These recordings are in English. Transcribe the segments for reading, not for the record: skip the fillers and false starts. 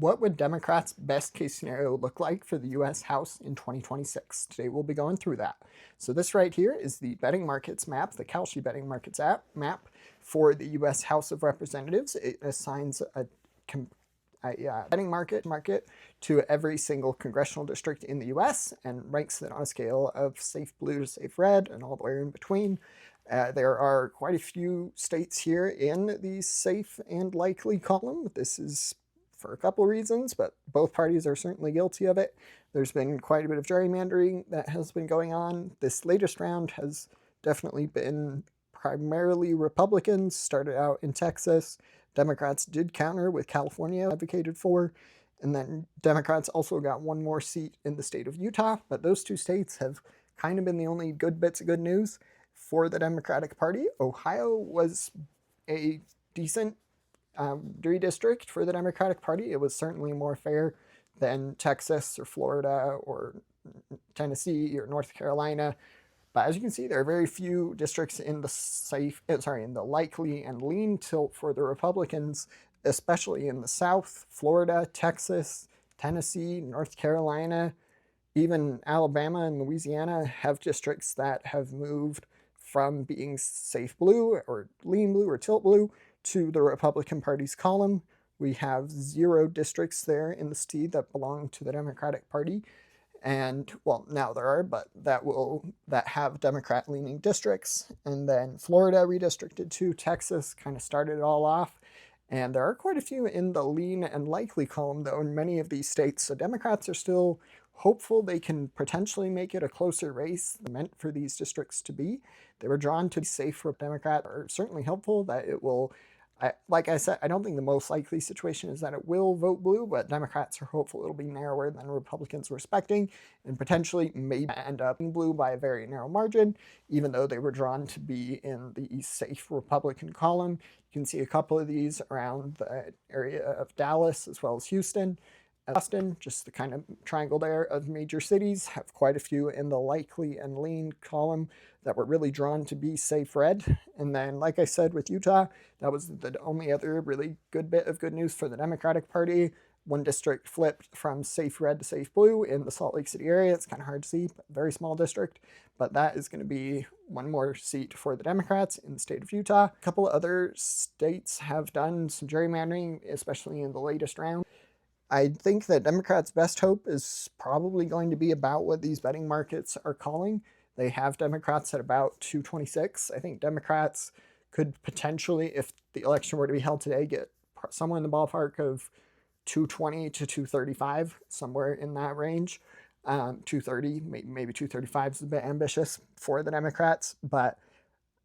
What would Democrats' best case scenario look like for the US House in 2026? Today we'll be going through that. So this right here is the betting markets map, the Kalshi betting markets map for the US House of Representatives. It assigns a betting market to every single congressional district in the US and ranks it on a scale of safe blue to safe red and all the way in between. There are quite a few states here in the safe and likely column. This is for a couple of reasons, but both parties are certainly guilty of it. There's been quite a bit of gerrymandering that has been going on. This latest round has definitely been primarily Republicans, started out in Texas. Democrats did counter with California advocated for, and then Democrats also got one more seat in the state of Utah, but those two states have kind of been the only good bits of good news for the Democratic Party. Ohio was a decent redistrict for the Democratic Party. It was certainly more fair than Texas or Florida or Tennessee or North Carolina. But as you can see, there are very few districts in the likely and lean tilt for the Republicans, especially in the South. Florida, Texas, Tennessee, North Carolina, even Alabama and Louisiana have districts that have moved from being safe blue or lean blue or tilt blue to the Republican Party's column. We have 0 districts there in the state that belong to the Democratic Party. And, well, now there are, but that have Democrat-leaning districts. And then Florida redistricted to Texas, kind of started it all off. And there are quite a few in the lean and likely column, though, in many of these states. So Democrats are still hopeful they can potentially make it a closer race than meant for these districts to be. They were drawn to be safe for Democrat, are certainly hopeful that it will. Like I said, I don't think the most likely situation is that it will vote blue, but Democrats are hopeful it'll be narrower than Republicans were expecting and potentially maybe end up in blue by a very narrow margin, even though they were drawn to be in the safe Republican column. You can see a couple of these around the area of Dallas as well as Houston. Austin, just the kind of triangle there of major cities, have quite a few in the likely and lean column that were really drawn to be safe red. And then, like I said, with Utah, that was the only other really good bit of good news for the Democratic Party. One district flipped from safe red to safe blue in the Salt Lake City area. It's kind of hard to see, but very small district. But that is going to be one more seat for the Democrats in the state of Utah. A couple of other states have done some gerrymandering, especially in the latest round. I think that Democrats' best hope is probably going to be about what these betting markets are calling. They have Democrats at about 226. I think Democrats could potentially, if the election were to be held today, get somewhere in the ballpark of 220 to 235, somewhere in that range. 230, maybe 235 is a bit ambitious for the Democrats, but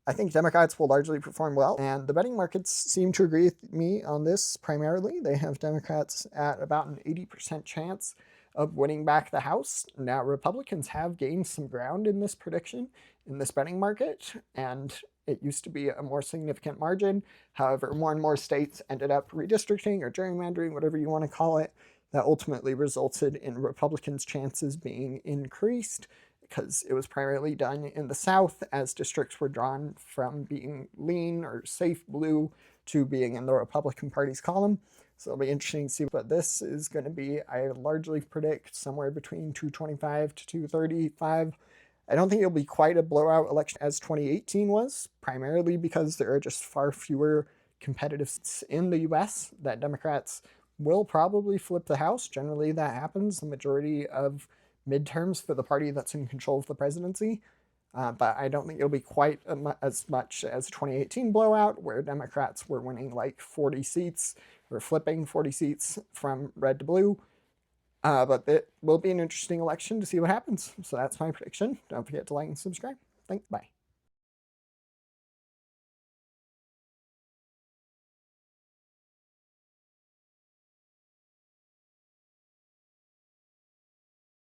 I think Democrats will largely perform well, and the betting markets seem to agree with me on this primarily. They have Democrats at about an 80% chance of winning back the House. Now, Republicans have gained some ground in this prediction, in this betting market, and it used to be a more significant margin. However, more and more states ended up redistricting or gerrymandering, whatever you want to call it, that ultimately resulted in Republicans' chances being increased, because it was primarily done in the South as districts were drawn from being lean or safe blue to being in the Republican Party's column. So it'll be interesting to see what this is going to be. I largely predict somewhere between 225 to 235. I don't think it'll be quite a blowout election as 2018 was, primarily because there are just far fewer competitive seats in the US that Democrats will probably flip the House. Generally, that happens. The majority of midterms for the party that's in control of the presidency. But I don't think it'll be quite as much as a 2018 blowout, where Democrats were winning like 40 seats, or flipping 40 seats from red to blue. But it will be an interesting election to see what happens. So that's my prediction. Don't forget to like and subscribe. Thanks. Bye.